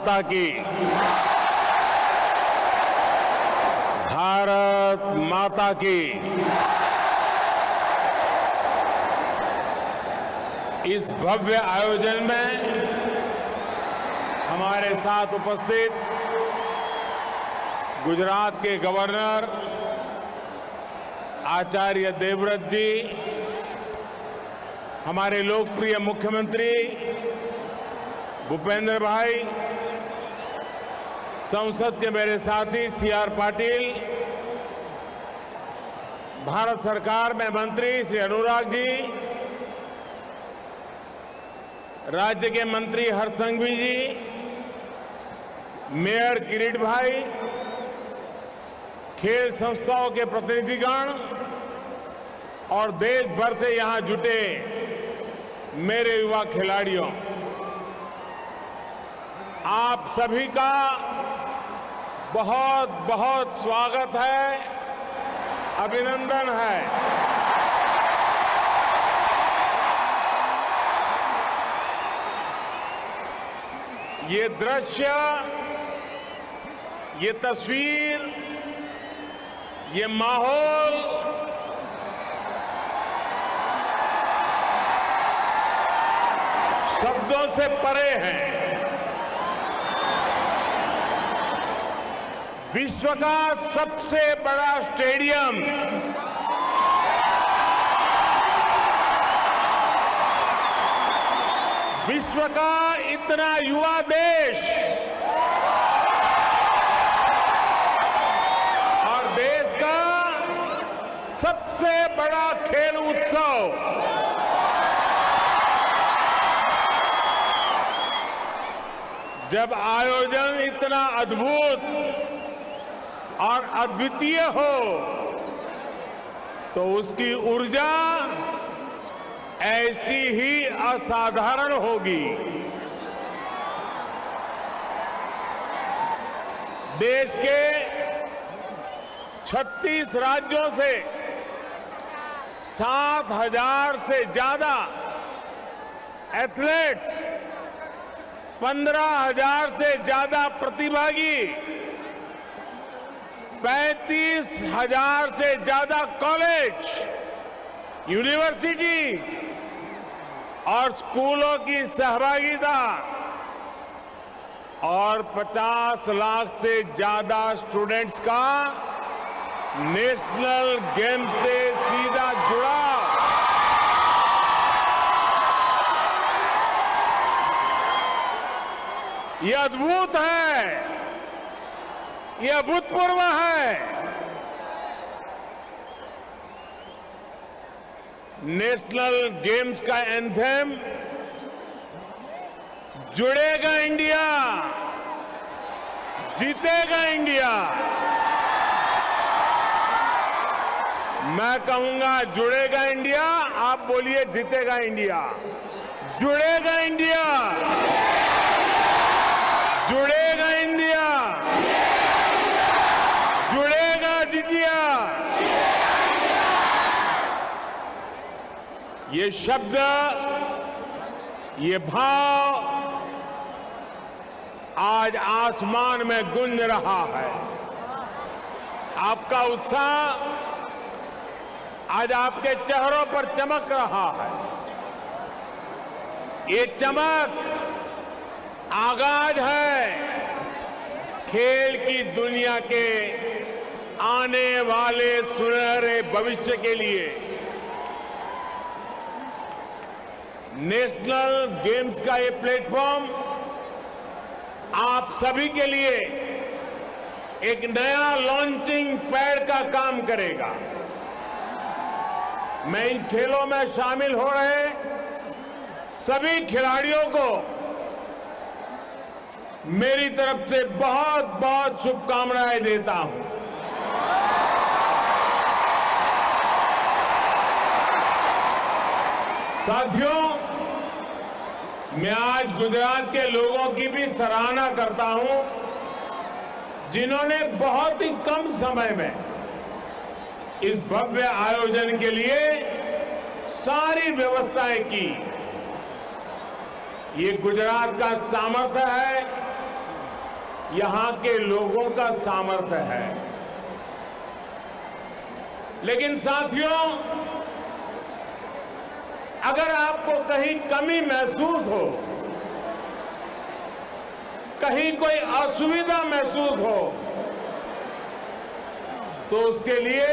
माता की। भारत माता की। इस भव्य आयोजन में हमारे साथ उपस्थित गुजरात के गवर्नर आचार्य देवव्रत जी, हमारे लोकप्रिय मुख्यमंत्री भूपेंद्र भाई, संसद के मेरे साथी CR पाटिल, भारत सरकार में मंत्री श्री अनुराग जी, राज्य के मंत्री हरसंघवी जी, मेयर किरीट भाई, खेल संस्थाओं के प्रतिनिधिगण और देश भर से यहां जुटे मेरे युवा खिलाड़ियों, आप सभी का बहुत बहुत स्वागत है, अभिनंदन है। ये दृश्य, ये तस्वीर, ये माहौल शब्दों से परे है। विश्व का सबसे बड़ा स्टेडियम, विश्व का इतना युवा देश और देश का सबसे बड़ा खेल उत्सव, जब आयोजन इतना अद्भुत और अद्वितीय हो तो उसकी ऊर्जा ऐसी ही असाधारण होगी। देश के 36 राज्यों से 7,000 से ज्यादा एथलीट्स, 15,000 से ज्यादा प्रतिभागी, 35,000 से ज्यादा कॉलेज, यूनिवर्सिटी और स्कूलों की सहभागिता और 50 लाख से ज्यादा स्टूडेंट्स का नेशनल गेम से सीधा जुड़ाव, ये अद्भुत है, ये अभूतपूर्व है। नेशनल गेम्स का एंथम जुड़ेगा इंडिया, जीतेगा इंडिया। मैं कहूंगा जुड़ेगा इंडिया, आप बोलिए जीतेगा इंडिया। जुड़ेगा इंडिया, जुड़ेगा इंडिया, जुड़ेगा इंडिया। ये शब्द, ये भाव आज आसमान में गूंज रहा है। आपका उत्साह आज आपके चेहरों पर चमक रहा है। ये चमक आगाज है खेल की दुनिया के आने वाले सुनहरे भविष्य के लिए। नेशनल गेम्स का ये प्लेटफॉर्म आप सभी के लिए एक नया लॉन्चिंग पैड का काम करेगा। मैं इन खेलों में शामिल हो रहे सभी खिलाड़ियों को मेरी तरफ से बहुत बहुत शुभकामनाएं देता हूं। साथियों, मैं आज गुजरात के लोगों की भी सराहना करता हूं, जिन्होंने बहुत ही कम समय में इस भव्य आयोजन के लिए सारी व्यवस्थाएं की। ये गुजरात का सामर्थ्य है, यहां के लोगों का सामर्थ्य है। लेकिन साथियों, अगर आपको कहीं कमी महसूस हो, कहीं कोई असुविधा महसूस हो, तो उसके लिए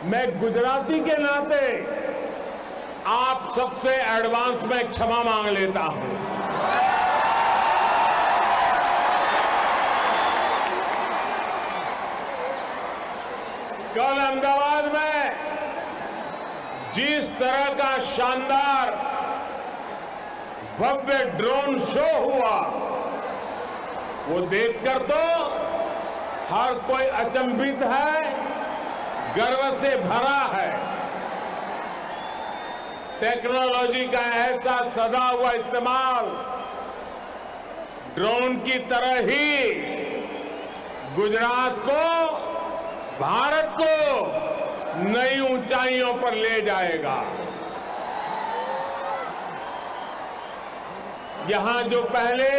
मैं गुजराती के नाते आप सबसे एडवांस में क्षमा मांग लेता हूं। कल अहमदाबाद में जिस तरह का शानदार भव्य ड्रोन शो हुआ, वो देखकर तो हर कोई अचंभित है, गर्व से भरा है। टेक्नोलॉजी का ऐसा सदा हुआ इस्तेमाल ड्रोन की तरह ही गुजरात को, भारत को नई ऊंचाइयों पर ले जाएगा। यहां जो पहले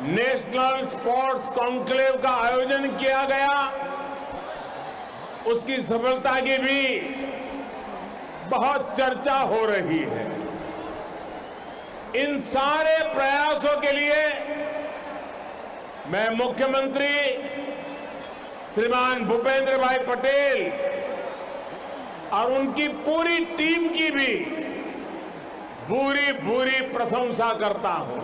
नेशनल स्पोर्ट्स कॉन्क्लेव का आयोजन किया गया, उसकी सफलता की भी बहुत चर्चा हो रही है। इन सारे प्रयासों के लिए मैं मुख्यमंत्री श्रीमान भूपेंद्र भाई पटेल और उनकी पूरी टीम की भी भूरी प्रशंसा करता हूं।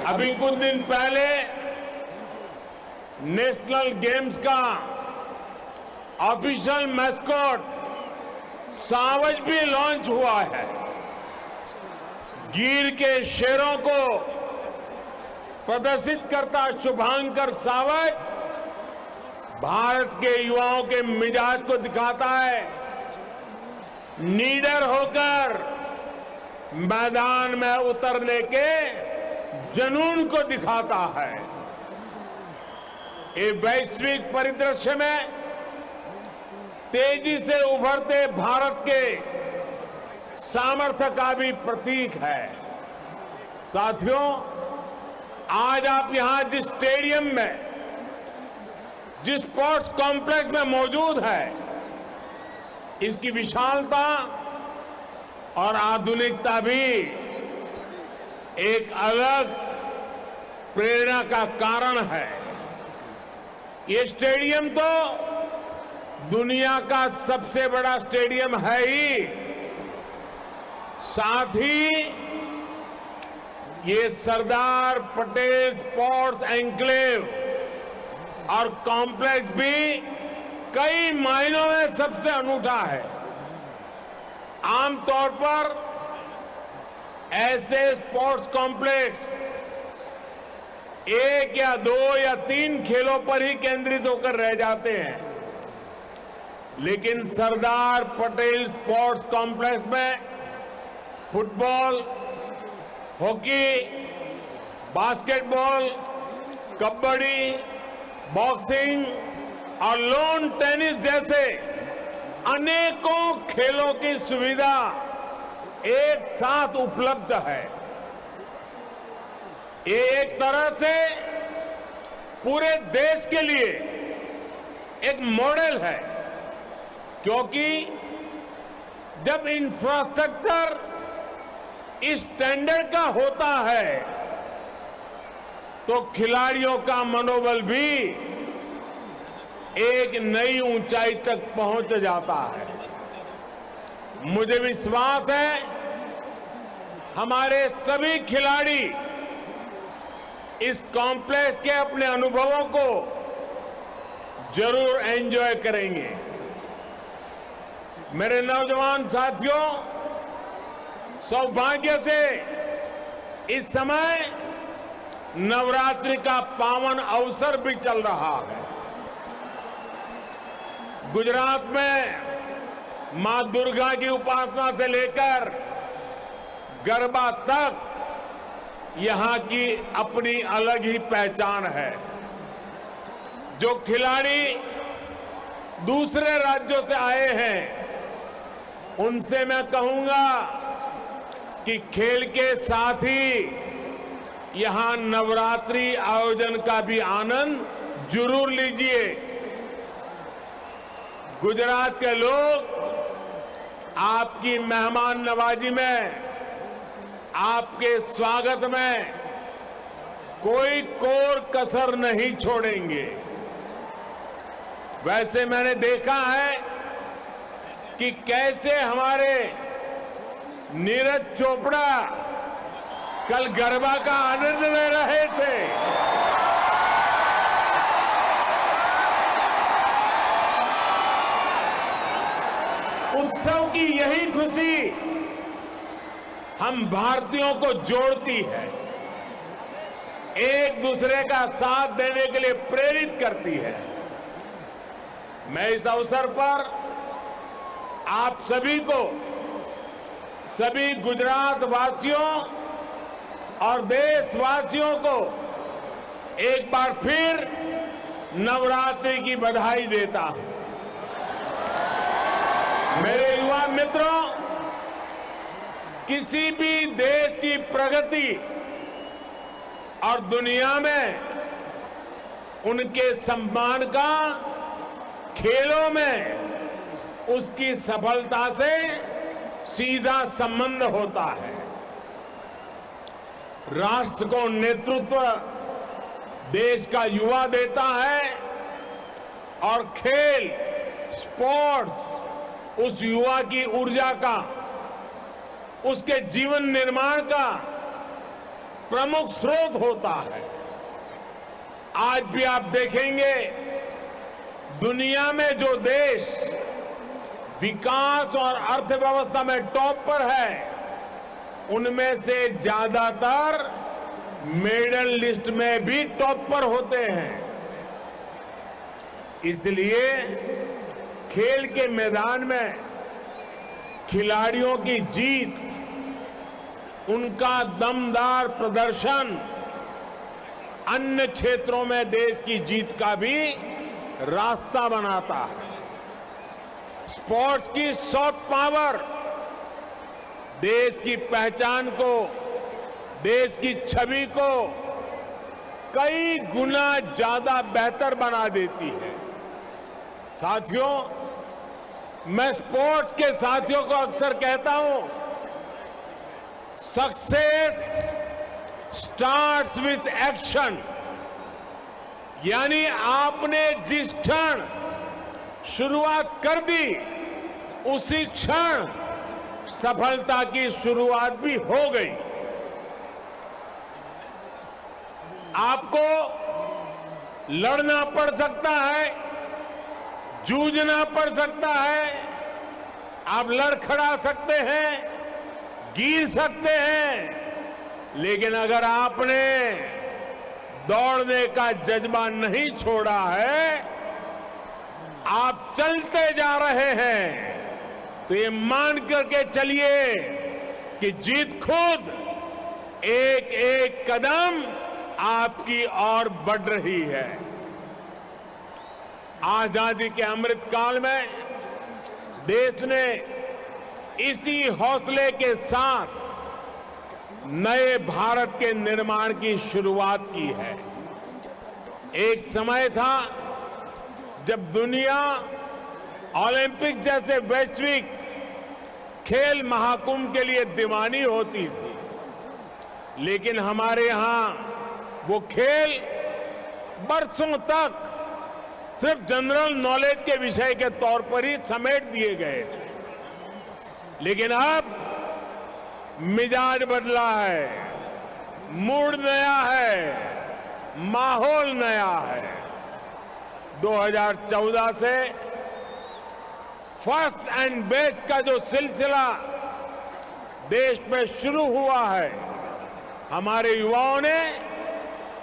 अभी कुछ दिन पहले नेशनल गेम्स का ऑफिशियल मैस्कॉट सावज भी लॉन्च हुआ है। गिर के शेरों को प्रदर्शित करता शुभांकर सावज भारत के युवाओं के मिजाज को दिखाता है, निडर होकर मैदान में उतरने के जुनून को दिखाता है। ये वैश्विक परिदृश्य में तेजी से उभरते भारत के सामर्थ्य का भी प्रतीक है। साथियों, आज आप यहां जिस स्टेडियम में, जिस स्पोर्ट्स कॉम्प्लेक्स में मौजूद है, इसकी विशालता और आधुनिकता भी एक अलग प्रेरणा का कारण है। ये स्टेडियम तो दुनिया का सबसे बड़ा स्टेडियम है ही, साथ ही ये सरदार पटेल स्पोर्ट्स एन्क्लेव और कॉम्प्लेक्स भी कई मायनों में सबसे अनूठा है। आमतौर पर ऐसे स्पोर्ट्स कॉम्प्लेक्स एक या दो या तीन खेलों पर ही केंद्रित होकर रह जाते हैं, लेकिन सरदार पटेल स्पोर्ट्स कॉम्प्लेक्स में football, hockey, basketball, kabaddi, boxing और लॉन टेनिस जैसे अनेकों खेलों की सुविधा एक साथ उपलब्ध है। ये एक तरह से पूरे देश के लिए एक मॉडल है, क्योंकि जब इंफ्रास्ट्रक्चर इस स्टैंडर्ड का होता है तो खिलाड़ियों का मनोबल भी एक नई ऊंचाई तक पहुंच जाता है। मुझे विश्वास है हमारे सभी खिलाड़ी इस कॉम्प्लेक्स के अपने अनुभवों को जरूर एंजॉय करेंगे। मेरे नौजवान साथियों, सौभाग्य से इस समय नवरात्रि का पावन अवसर भी चल रहा है। गुजरात में मां दुर्गा की उपासना से लेकर गरबा तक यहां की अपनी अलग ही पहचान है। जो खिलाड़ी दूसरे राज्यों से आए हैं, उनसे मैं कहूंगा कि खेल के साथ ही यहां नवरात्रि आयोजन का भी आनंद जरूर लीजिए। गुजरात के लोग आपकी मेहमान नवाजी में, आपके स्वागत में कोई कोर कसर नहीं छोड़ेंगे। वैसे मैंने देखा है कि कैसे हमारे नीरज चोपड़ा कल गरबा का आनंद ले रहे थे। उत्सव की यही खुशी हम भारतीयों को जोड़ती है, एक दूसरे का साथ देने के लिए प्रेरित करती है। मैं इस अवसर पर आप सभी को, सभी गुजरात वासियों और देशवासियों को एक बार फिर नवरात्रि की बधाई देता हूं। मेरे युवा मित्रों, किसी भी देश की प्रगति और दुनिया में उनके सम्मान का खेलों में उसकी सफलता से सीधा संबंध होता है। राष्ट्र को नेतृत्व देश का युवा देता है और खेल, स्पोर्ट्स उस युवा की ऊर्जा का, उसके जीवन निर्माण का प्रमुख स्रोत होता है। आज भी आप देखेंगे दुनिया में जो देश विकास और अर्थव्यवस्था में टॉप पर है, उनमें से ज्यादातर मेडल लिस्ट में भी टॉप पर होते हैं। इसलिए खेल के मैदान में खिलाड़ियों की जीत, उनका दमदार प्रदर्शन अन्य क्षेत्रों में देश की जीत का भी रास्ता बनाता है। स्पोर्ट्स की सॉफ्ट पावर देश की पहचान को, देश की छवि को कई गुना ज्यादा बेहतर बना देती है। साथियों, मैं स्पोर्ट्स के साथियों को अक्सर कहता हूं, सक्सेस स्टार्ट्स विथ एक्शन। यानी आपने जिस क्षण शुरुआत कर दी, उसी क्षण सफलता की शुरुआत भी हो गई। आपको लड़ना पड़ सकता है, जूझना पड़ सकता है, आप लड़खड़ा सकते हैं, गिर सकते हैं, लेकिन अगर आपने दौड़ने का जज्बा नहीं छोड़ा है, आप चलते जा रहे हैं, तो ये मान करके चलिए कि जीत खुद एक एक कदम आपकी ओर बढ़ रही है। आजादी के अमृत काल में देश ने इसी हौसले के साथ नए भारत के निर्माण की शुरुआत की है। एक समय था जब दुनिया ओलंपिक जैसे वैश्विक खेल महाकुंभ के लिए दीवानी होती थी, लेकिन हमारे यहां वो खेल बरसों तक सिर्फ जनरल नॉलेज के विषय के तौर पर ही समेट दिए गए थे। लेकिन अब मिजाज बदला है, मूड नया है, माहौल नया है। 2014 से फर्स्ट एंड बेस्ट का जो सिलसिला देश में शुरू हुआ है, हमारे युवाओं ने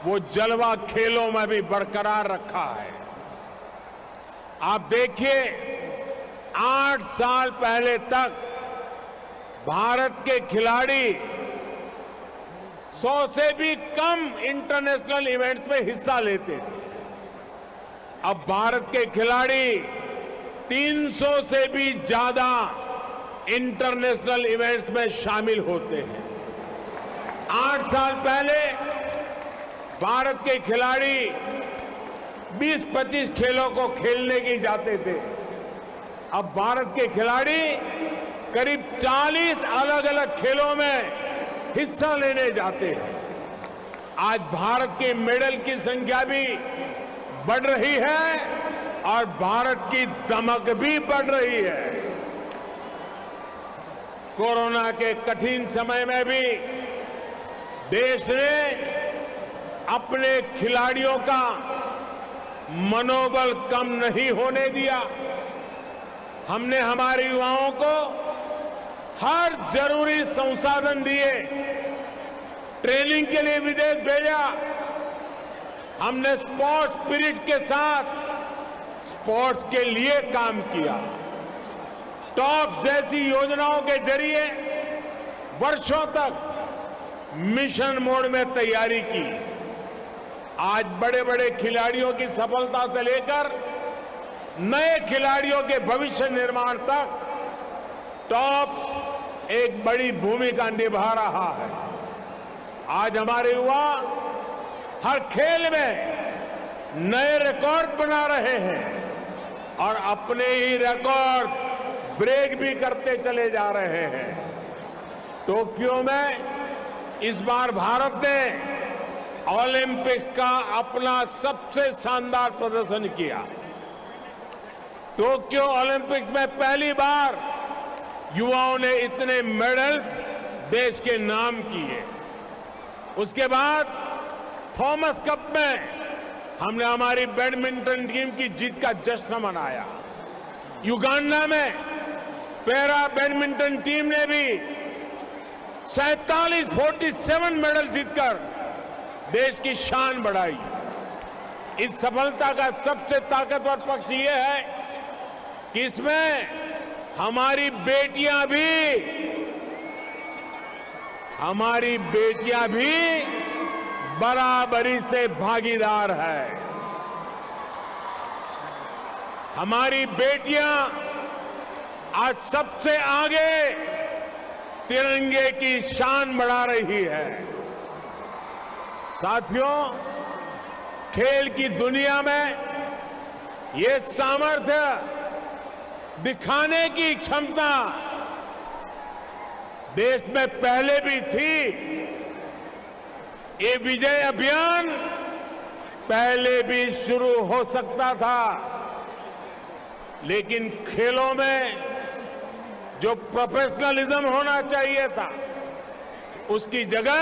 वो जलवा खेलों में भी बरकरार रखा है। आप देखिए, 8 साल पहले तक भारत के खिलाड़ी 100 से भी कम इंटरनेशनल इवेंट्स में हिस्सा लेते थे। अब भारत के खिलाड़ी 300 से भी ज्यादा इंटरनेशनल इवेंट्स में शामिल होते हैं। 8 साल पहले भारत के खिलाड़ी 20-25 खेलों को खेलने के जाते थे। अब भारत के खिलाड़ी करीब 40 अलग अलग खेलों में हिस्सा लेने जाते हैं। आज भारत के मेडल की संख्या भी बढ़ रही है और भारत की दमक भी बढ़ रही है। कोरोना के कठिन समय में भी देश ने अपने खिलाड़ियों का मनोबल कम नहीं होने दिया। हमने हमारे युवाओं को हर जरूरी संसाधन दिए, ट्रेनिंग के लिए विदेश भेजा। हमने स्पोर्ट्स स्पिरिट के साथ स्पोर्ट्स के लिए काम किया। टॉप जैसी योजनाओं के जरिए वर्षों तक मिशन मोड में तैयारी की। आज बड़े बड़े खिलाड़ियों की सफलता से लेकर नए खिलाड़ियों के भविष्य निर्माण तक टॉप्स एक बड़ी भूमिका निभा रहा है। आज हमारे युवा हर खेल में नए रिकॉर्ड बना रहे हैं और अपने ही रिकॉर्ड ब्रेक भी करते चले जा रहे हैं। टोक्यो में इस बार भारत ने ओलंपिक्स का अपना सबसे शानदार प्रदर्शन किया। टोक्यो ओलंपिक्स में पहली बार युवाओं ने इतने मेडल्स देश के नाम किए। उसके बाद थॉमस कप में हमने हमारी बैडमिंटन टीम की जीत का जश्न मनाया। युगांडा में पैरा बैडमिंटन टीम ने भी 47 मेडल जीतकर देश की शान बढ़ाई। इस सफलता का सबसे ताकतवर पक्ष यह है कि इसमें हमारी बेटियां भी बराबरी से भागीदार है। हमारी बेटियां आज सबसे आगे तिरंगे की शान बढ़ा रही है। साथियों, खेल की दुनिया में ये सामर्थ्य दिखाने की क्षमता देश में पहले भी थी। ये विजय अभियान पहले भी शुरू हो सकता था, लेकिन खेलों में जो प्रोफेशनलिज्म होना चाहिए था उसकी जगह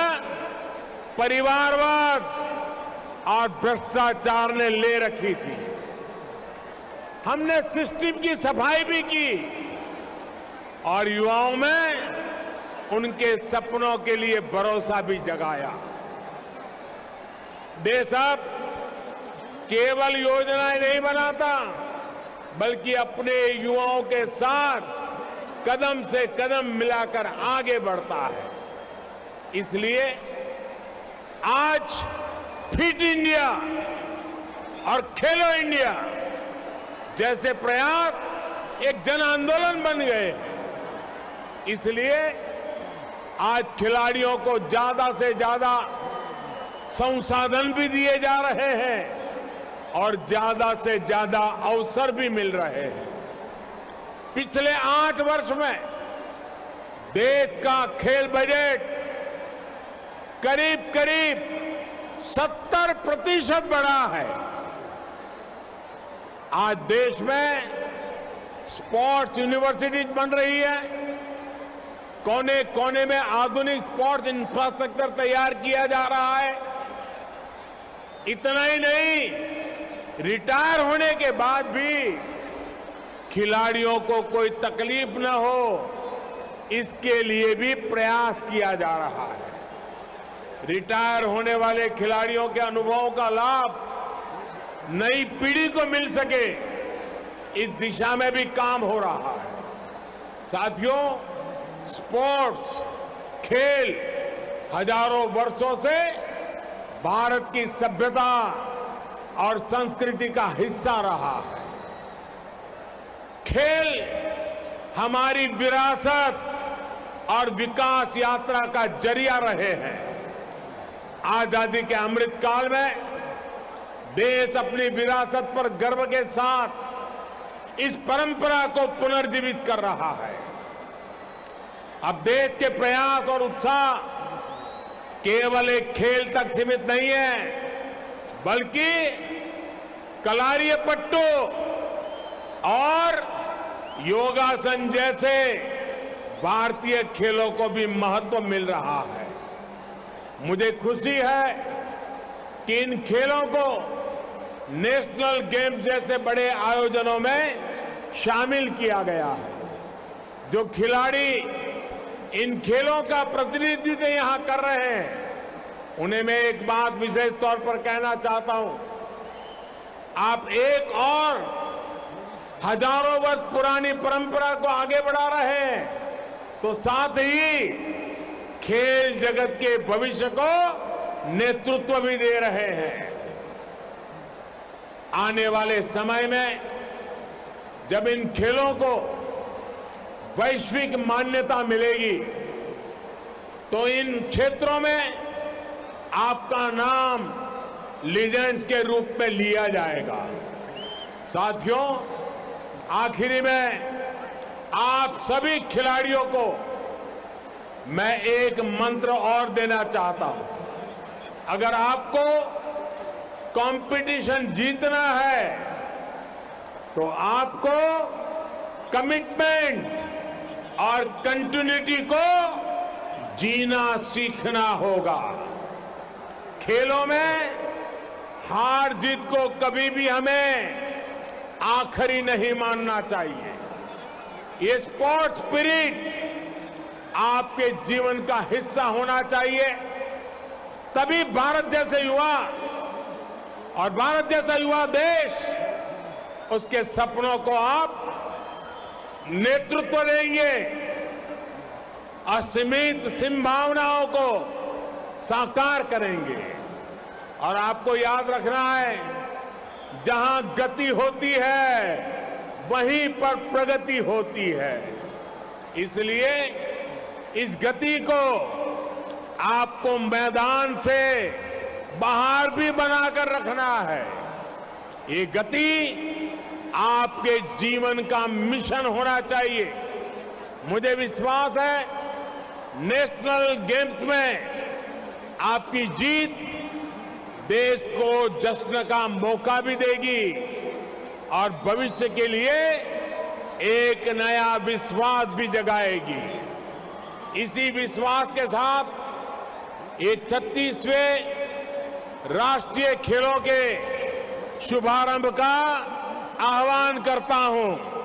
परिवारवाद और भ्रष्टाचार ने ले रखी थी। हमने सिस्टम की सफाई भी की और युवाओं में उनके सपनों के लिए भरोसा भी जगाया। देश अब केवल योजनाएं नहीं बनाता, बल्कि अपने युवाओं के साथ कदम से कदम मिलाकर आगे बढ़ता है। इसलिए आज फिट इंडिया और खेलो इंडिया जैसे प्रयास एक जन आंदोलन बन गए। इसलिए आज खिलाड़ियों को ज्यादा से ज्यादा संसाधन भी दिए जा रहे हैं और ज्यादा से ज्यादा अवसर भी मिल रहे हैं। पिछले 8 वर्ष में देश का खेल बजट करीब 70% बढ़ा है। आज देश में स्पोर्ट्स यूनिवर्सिटीज बन रही है। कोने कोने में आधुनिक स्पोर्ट्स इंफ्रास्ट्रक्चर तैयार किया जा रहा है। इतना ही नहीं, रिटायर होने के बाद भी खिलाड़ियों को कोई तकलीफ न हो, इसके लिए भी प्रयास किया जा रहा है। रिटायर होने वाले खिलाड़ियों के अनुभवों का लाभ नई पीढ़ी को मिल सके, इस दिशा में भी काम हो रहा है। साथियों, स्पोर्ट्स, खेल हजारों वर्षों से भारत की सभ्यता और संस्कृति का हिस्सा रहा है। खेल हमारी विरासत और विकास यात्रा का जरिया रहे हैं। आजादी के अमृत काल में देश अपनी विरासत पर गर्व के साथ इस परंपरा को पुनर्जीवित कर रहा है। अब देश के प्रयास और उत्साह केवल एक खेल तक सीमित नहीं है, बल्कि कलारीपयट्टू और योगासन जैसे भारतीय खेलों को भी महत्व मिल रहा है। मुझे खुशी है कि इन खेलों को नेशनल गेम्स जैसे बड़े आयोजनों में शामिल किया गया है। जो खिलाड़ी इन खेलों का प्रतिनिधित्व यहां कर रहे हैं, उन्हें मैं एक बात विशेष तौर पर कहना चाहता हूं। आप एक और हजारों वर्ष पुरानी परंपरा को आगे बढ़ा रहे हैं, तो साथ ही खेल जगत के भविष्य को नेतृत्व भी दे रहे हैं। आने वाले समय में जब इन खेलों को वैश्विक मान्यता मिलेगी, तो इन क्षेत्रों में आपका नाम लीजेंड्स के रूप में लिया जाएगा। साथियों, आखिरी में आप सभी खिलाड़ियों को मैं एक मंत्र और देना चाहता हूं। अगर आपको कंपटीशन जीतना है, तो आपको कमिटमेंट और कंटिन्यूटी को जीना सीखना होगा। खेलों में हार जीत को कभी भी हमें आखिरी नहीं मानना चाहिए। ये स्पोर्ट्स स्पिरिट आपके जीवन का हिस्सा होना चाहिए। तभी भारत जैसे युवा और भारत जैसा युवा देश, उसके सपनों को आप नेतृत्व देंगे, असीमित संभावनाओं को साकार करेंगे। और आपको याद रखना है, जहां गति होती है वहीं पर प्रगति होती है। इसलिए इस गति को आपको मैदान से बाहर भी बनाकर रखना है। ये गति आपके जीवन का मिशन होना चाहिए। मुझे विश्वास है, नेशनल गेम्स में आपकी जीत देश को जश्न का मौका भी देगी और भविष्य के लिए एक नया विश्वास भी जगाएगी। इसी विश्वास के साथ ये 36वें राष्ट्रीय खेलों के शुभारंभ का आह्वान करता हूं।